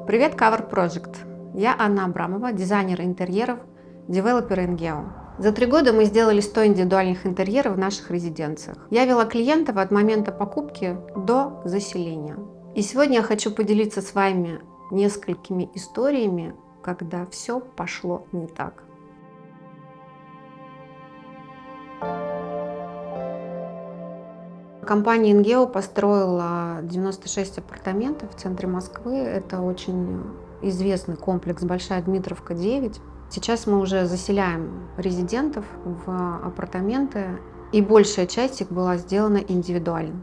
Привет, Cover Project! Я Анна Абрамова, дизайнер интерьеров, девелопер InGeo. За 3 года мы сделали 100 индивидуальных интерьеров в наших резиденциях. Я вела клиентов от момента покупки до заселения. И сегодня я хочу поделиться с вами несколькими историями, когда все пошло не так. Компания InGeo построила 96 апартаментов в центре Москвы. Это очень известный комплекс Большая Дмитровка, 9. Сейчас мы уже заселяем резидентов в апартаменты, и большая часть их была сделана индивидуально.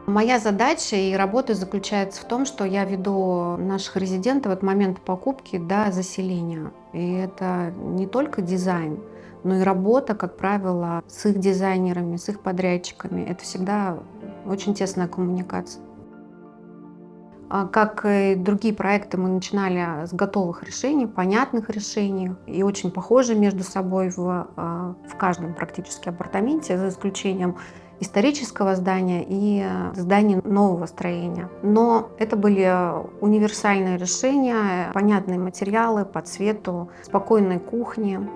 Моя задача и работа заключается в том, что я веду наших резидентов от момента покупки до заселения. И это не только дизайн, но и работа, как правило, с их дизайнерами, с их подрядчиками. Это всегда очень тесная коммуникация. Как и другие проекты, мы начинали с готовых решений, понятных решений и очень похожи между собой в каждом практически апартаменте, за исключением исторического здания и здания нового строения. Но это были универсальные решения, понятные материалы по цвету, спокойные кухни.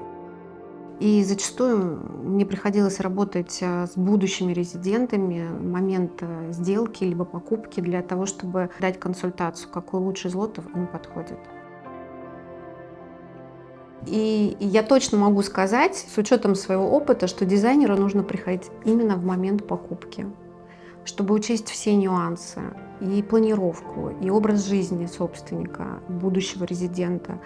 И зачастую мне приходилось работать с будущими резидентами в момент сделки либо покупки для того, чтобы дать консультацию, какой лучший из лотов им подходит. И я точно могу сказать, с учетом своего опыта, что дизайнеру нужно приходить именно в момент покупки, чтобы учесть все нюансы, и планировку, и образ жизни собственника, будущего резидента.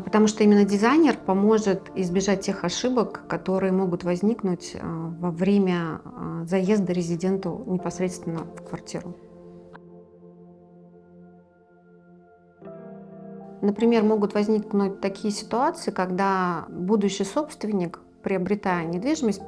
Потому что именно дизайнер поможет избежать тех ошибок, которые могут возникнуть во время заезда резиденту непосредственно в квартиру. Например, могут возникнуть такие ситуации, когда будущий собственник, приобретая недвижимость,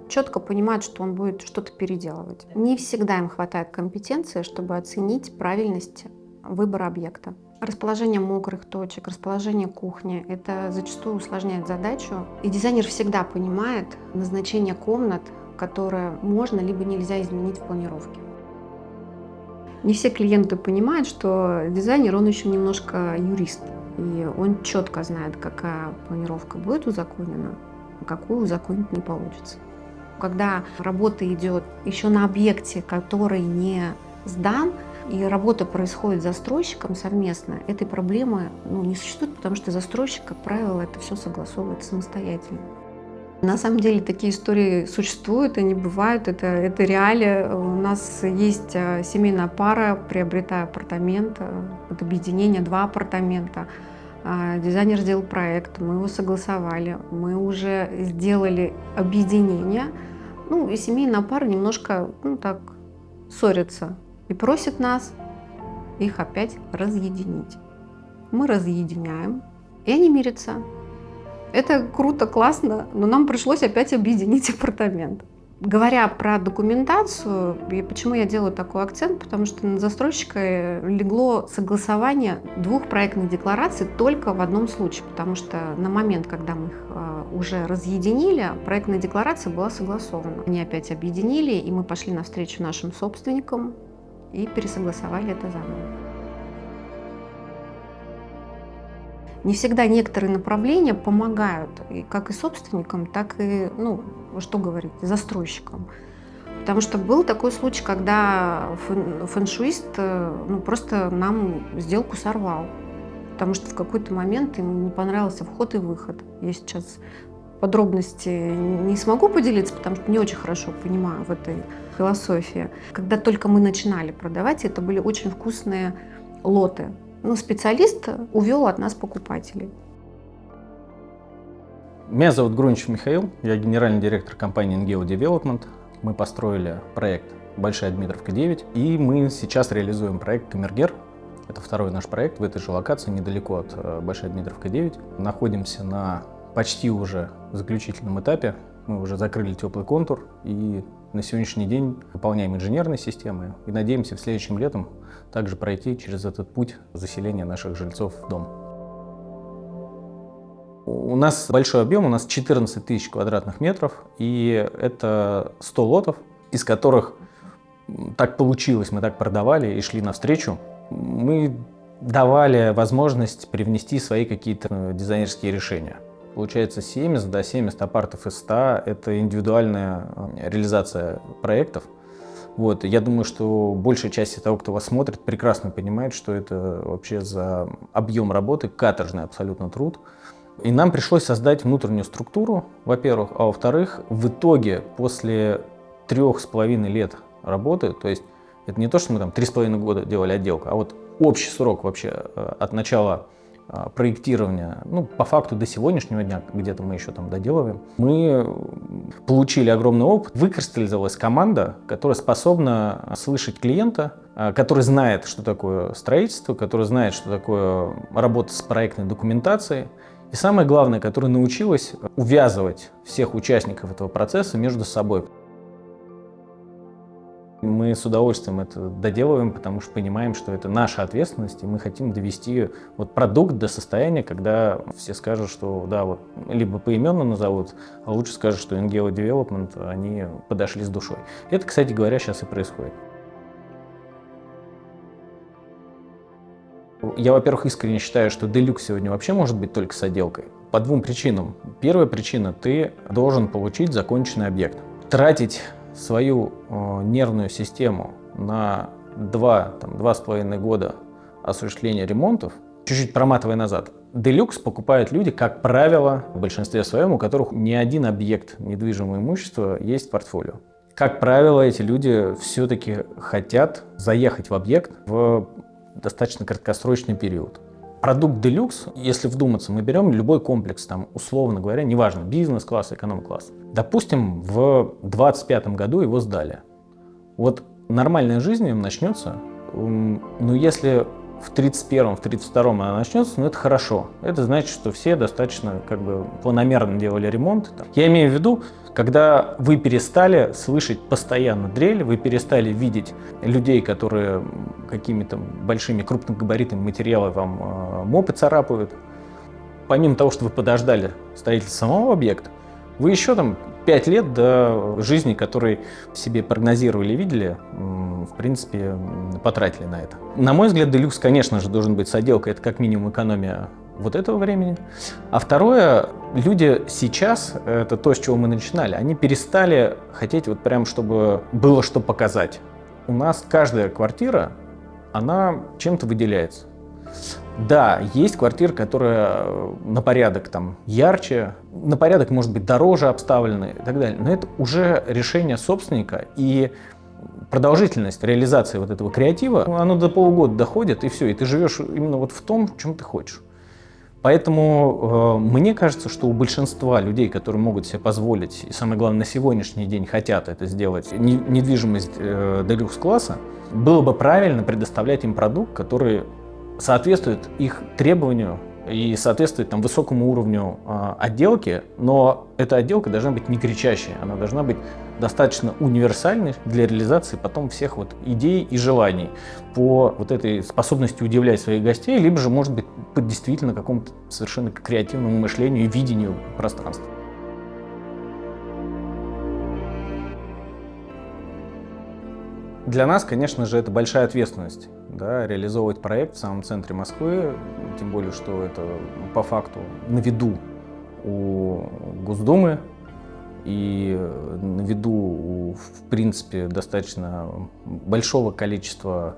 четко понимает, что он будет что-то переделывать. Не всегда им хватает компетенции, чтобы оценить правильность выбора объекта. Расположение мокрых точек, расположение кухни – это зачастую усложняет задачу. И дизайнер всегда понимает назначение комнат, которые можно либо нельзя изменить в планировке. Не все клиенты понимают, что дизайнер, он еще немножко юрист. И он четко знает, какая планировка будет узаконена, а какую узаконить не получится. Когда работа идет еще на объекте, который не сдан, и работа происходит с застройщиком совместно, этой проблемы не существует, потому что застройщик, как правило, это все согласовывает самостоятельно. На самом деле такие истории существуют, они бывают, это реалия. У нас есть семейная пара, приобретая апартамент, это объединение, 2 апартамента. Дизайнер сделал проект, мы его согласовали, мы уже сделали объединение. И семейная пара немножко так ссорится и просит нас их опять разъединить. Мы разъединяем, и они мирятся. Это круто, классно, но нам пришлось опять объединить апартамент. Говоря про документацию, и почему я делаю такой акцент, потому что на застройщика легло согласование 2 проектных деклараций только в одном случае, потому что на момент, когда мы их уже разъединили, проектная декларация была согласована. Они опять объединили, и мы пошли навстречу нашим собственникам и пересогласовали это заново. Не всегда некоторые направления помогают как и собственникам, так и, застройщикам. Потому что был такой случай, когда фэншуист просто нам сделку сорвал. Потому что в какой-то момент ему не понравился вход и выход. Я сейчас подробности не смогу поделиться, потому что не очень хорошо понимаю в этой философии. Когда только мы начинали продавать, это были очень вкусные лоты. Специалист увел от нас покупателей. Меня зовут Груничев Михаил, я генеральный директор компании InGeo Development. Мы построили проект Большая Дмитровка, 9, и мы сейчас реализуем проект Камергер. Это 2-й наш проект в этой же локации, недалеко от Большая Дмитровка, 9. Находимся на почти уже заключительном этапе. Мы уже закрыли теплый контур и на сегодняшний день выполняем инженерные системы и надеемся в следующем летом также пройти через этот путь заселения наших жильцов в дом. У нас большой объем, у нас 14 тысяч квадратных метров, и это 100 лотов, из которых так получилось, мы так продавали и шли навстречу. Мы давали возможность привнести свои какие-то дизайнерские решения. Получается 70 апартов из 100 – это индивидуальная реализация проектов. Вот. Я думаю, что большая часть того, кто вас смотрит, прекрасно понимает, что это вообще за объем работы, каторжный абсолютно труд. И нам пришлось создать внутреннюю структуру, во-первых, а во-вторых, в итоге после 3,5 лет работы, то есть это не то, что мы там 3,5 года делали отделку, а вот общий срок вообще от начала проектирования, ну, по факту до сегодняшнего дня, где-то мы еще там доделываем, мы получили огромный опыт, выкристаллизовалась команда, которая способна слышать клиента, который знает, что такое строительство, который знает, что такое работа с проектной документацией, и самое главное, которая научилась увязывать всех участников этого процесса между собой. Мы с удовольствием это доделываем, потому что понимаем, что это наша ответственность, и мы хотим довести вот продукт до состояния, когда все скажут, что да, вот либо поименно назовут, а лучше скажут, что InGeo Development, они подошли с душой. Это, кстати говоря, сейчас и происходит. Я, во-первых, искренне считаю, что Deluxe сегодня вообще может быть только с отделкой. По двум причинам. Первая причина – ты должен получить законченный объект. Тратить свою нервную систему на 2-2,5 года осуществления ремонтов, чуть-чуть проматывая назад, Deluxe покупают люди, как правило, в большинстве своем, у которых не один объект недвижимого имущества есть в портфолио. Как правило, эти люди все-таки хотят заехать в объект в достаточно краткосрочный период. Продукт Deluxe, если вдуматься, мы берем любой комплекс, там, условно говоря, неважно, бизнес-класс, эконом-класс. Допустим, в 2025 году его сдали. Вот нормальная жизнь им начнется, но если в 31-м, в 32-м она начнется, ну это хорошо. Это значит, что все достаточно как бы планомерно делали ремонт. Я имею в виду, когда вы перестали слышать постоянно дрель, вы перестали видеть людей, которые какими-то большими крупногабаритными материалами вам мопы царапают. Помимо того, что вы подождали строительство самого объекта, вы еще там 5 лет до жизни, которой себе прогнозировали и видели, в принципе, потратили на это. На мой взгляд, Deluxe, конечно же, должен быть с отделкой. Это как минимум экономия вот этого времени. А второе, люди сейчас, это то, с чего мы начинали, они перестали хотеть вот прям, чтобы было что показать. У нас каждая квартира, она чем-то выделяется. Да, есть квартиры, которые на порядок там ярче, на порядок, может быть, дороже обставлены и так далее. Но это уже решение собственника, и продолжительность реализации вот этого креатива, оно до полугода доходит, и все, и ты живешь именно вот в том, в чем ты хочешь. Поэтому мне кажется, что у большинства людей, которые могут себе позволить, и самое главное, на сегодняшний день хотят это сделать, недвижимость Deluxe класса, было бы правильно предоставлять им продукт, который соответствует их требованию и соответствует там высокому уровню отделки, но эта отделка должна быть не кричащей, она должна быть достаточно универсальной для реализации потом всех вот идей и желаний по вот этой способности удивлять своих гостей, либо же, может быть, по действительно какому-то совершенно креативному мышлению и видению пространства. Для нас, конечно же, это большая ответственность, да, реализовывать проект в самом центре Москвы, тем более, что это по факту на виду у Госдумы и на виду у, в принципе, достаточно большого количества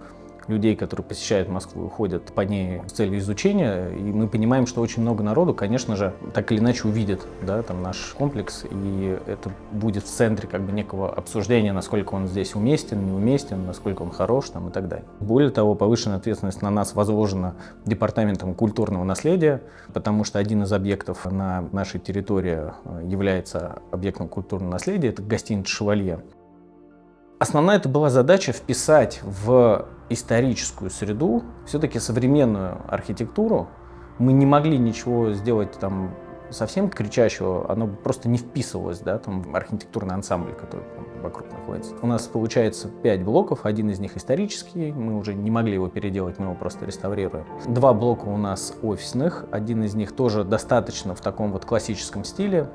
людей, которые посещают Москву и ходят по ней с целью изучения, и мы понимаем, что очень много народу, конечно же, так или иначе увидит, да, там наш комплекс, и это будет в центре как бы некого обсуждения, насколько он здесь уместен, неуместен, насколько он хорош там, и так далее. Более того, повышенная ответственность на нас возложена Департаментом культурного наследия, потому что один из объектов на нашей территории является объектом культурного наследия, это гостиница «Шевалье». Основная это была задача вписать в историческую среду все-таки современную архитектуру. Мы не могли ничего сделать там совсем кричащего, оно просто не вписывалось, да, там в архитектурный ансамбль, который там вокруг находится. У нас получается 5 блоков, один из них исторический, мы уже не могли его переделать, мы его просто реставрируем. 2 блока у нас офисных, один из них тоже достаточно в таком вот классическом стиле.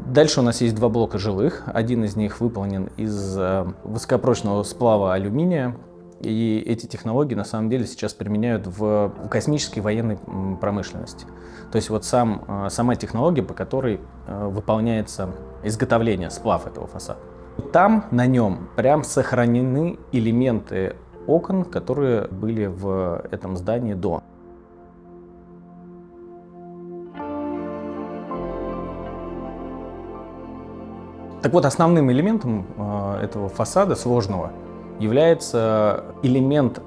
Дальше у нас есть два блока жилых. Один из них выполнен из высокопрочного сплава алюминия. И эти технологии на самом деле сейчас применяют в космической военной промышленности. То есть вот сама технология, по которой выполняется изготовление, сплав этого фасада. Там на нем прям сохранены элементы окон, которые были в этом здании до. Так вот, основным элементом этого фасада сложного является элемент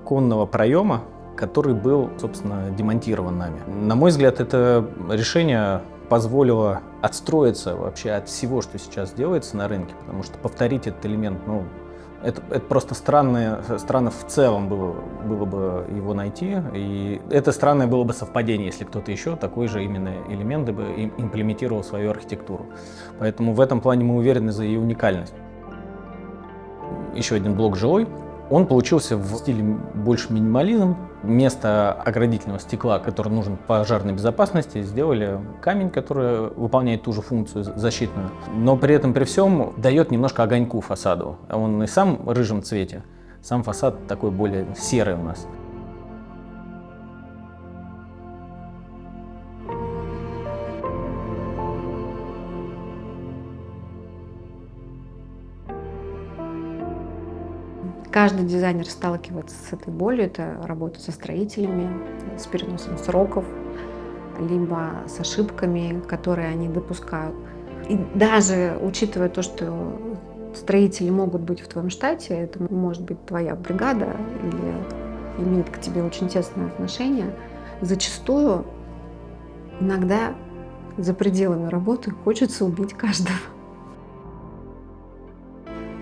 оконного проема, который был, собственно, демонтирован нами. На мой взгляд, это решение позволило отстроиться вообще от всего, что сейчас делается на рынке, потому что повторить этот элемент, это просто странно в целом было бы его найти, и это странное было бы совпадение, если кто-то еще такой же именно элемент бы имплементировал в свою архитектуру. Поэтому в этом плане мы уверены за ее уникальность. Еще один блок жилой. Он получился в стиле больше минимализм. Вместо оградительного стекла, который нужен пожарной безопасности, сделали камень, который выполняет ту же функцию защитную, но при этом при всем дает немножко огоньку фасаду. Он и сам в рыжем цвете, сам фасад такой более серый у нас. Каждый дизайнер сталкивается с этой болью. Это работа со строителями, с переносом сроков, либо с ошибками, которые они допускают. И даже учитывая то, что строители могут быть в твоем штате, это может быть твоя бригада или имеет к тебе очень тесное отношение, зачастую иногда за пределами работы хочется убить каждого.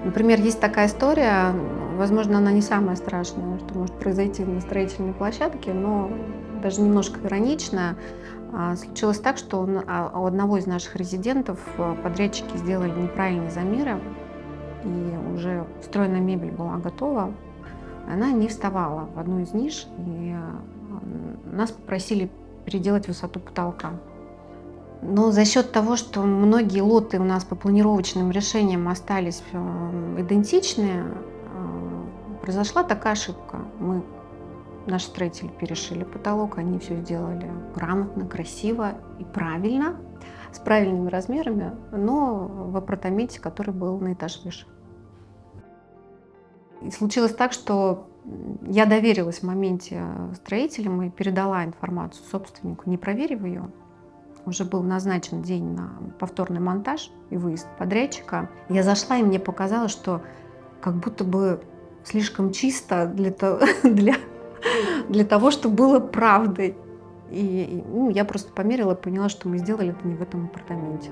Например, есть такая история, возможно, она не самая страшная, что может произойти на строительной площадке, но даже немножко ироничная. Случилось так, что у одного из наших резидентов подрядчики сделали неправильные замеры, и уже встроенная мебель была готова. Она не вставала в одну из ниш, и нас попросили переделать высоту потолка. Но за счет того, что многие лоты у нас по планировочным решениям остались идентичные, произошла такая ошибка. Наши строители перешили потолок, они все сделали грамотно, красиво и правильно, с правильными размерами, но в апартаменте, который был на этаж выше. И случилось так, что я доверилась в моменте строителям и передала информацию собственнику, не проверив ее. Уже был назначен день на повторный монтаж и выезд подрядчика. Я зашла, и мне показалось, что как будто бы слишком чисто для того, чтобы было правдой. И я просто померила и поняла, что мы сделали это не в этом апартаменте.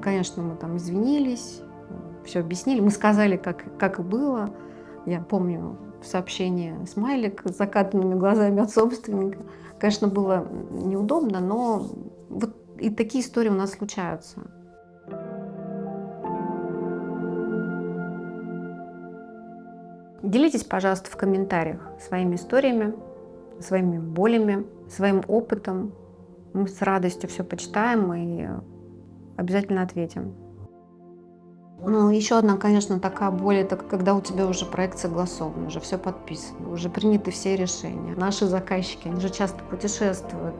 Конечно, мы там извинились, все объяснили. Мы сказали, как и было. Я помню сообщение, смайлик с закатанными глазами от собственника. Конечно, было неудобно, но вот и такие истории у нас случаются. Делитесь, пожалуйста, в комментариях своими историями, своими болями, своим опытом. Мы с радостью все почитаем и обязательно ответим. Еще одна, конечно, такая боль, это когда у тебя уже проект согласован, уже все подписано, уже приняты все решения. Наши заказчики, они же часто путешествуют,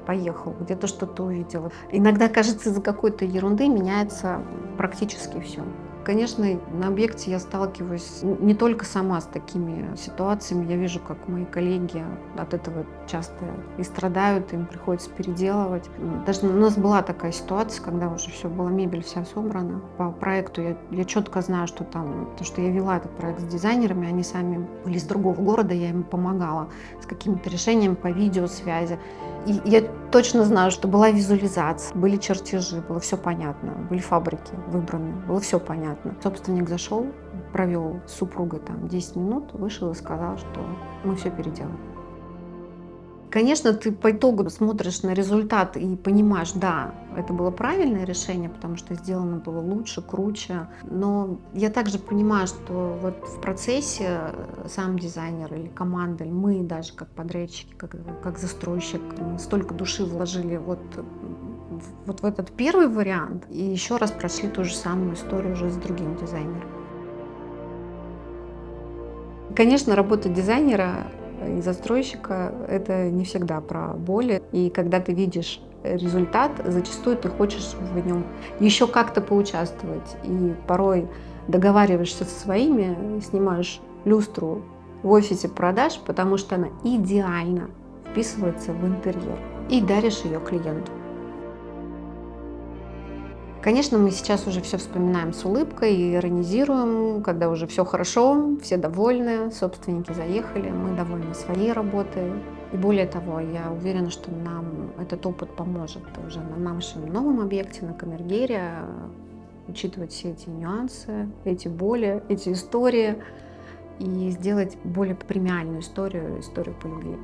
поехал, где-то что-то увидел. Иногда, кажется, из-за какой-то ерунды меняется практически все. Конечно, на объекте я сталкиваюсь не только сама с такими ситуациями. Я вижу, как мои коллеги от этого часто и страдают, им приходится переделывать. Даже у нас была такая ситуация, когда уже все была, мебель вся собрана. По проекту я четко знаю, что там, то, что я вела этот проект с дизайнерами, они сами были из другого города, я им помогала с какими-то решениями по видеосвязи. И я точно знаю, что была визуализация, были чертежи, было все понятно, были фабрики выбраны, было все понятно. Собственник зашел, провел с супругой 10 минут, вышел и сказал, что мы все переделали. Конечно, ты по итогу смотришь на результат и понимаешь, да, это было правильное решение, потому что сделано было лучше, круче. Но я также понимаю, что вот в процессе сам дизайнер или команда, или мы даже как подрядчики, как застройщик, столько души вложили вот вот в этот первый вариант и еще раз прошли ту же самую историю уже с другим дизайнером. Конечно, работа дизайнера и застройщика — это не всегда про боли. И когда ты видишь результат, зачастую ты хочешь в нем еще как-то поучаствовать. И порой договариваешься со своими, снимаешь люстру в офисе продаж, потому что она идеально вписывается в интерьер, и даришь ее клиенту. Конечно, мы сейчас уже все вспоминаем с улыбкой и иронизируем, когда уже все хорошо, все довольны, собственники заехали, мы довольны своей работой. И более того, я уверена, что нам этот опыт поможет уже на нашем новом объекте, на Камергере, учитывать все эти нюансы, эти боли, эти истории и сделать более премиальную историю по любви.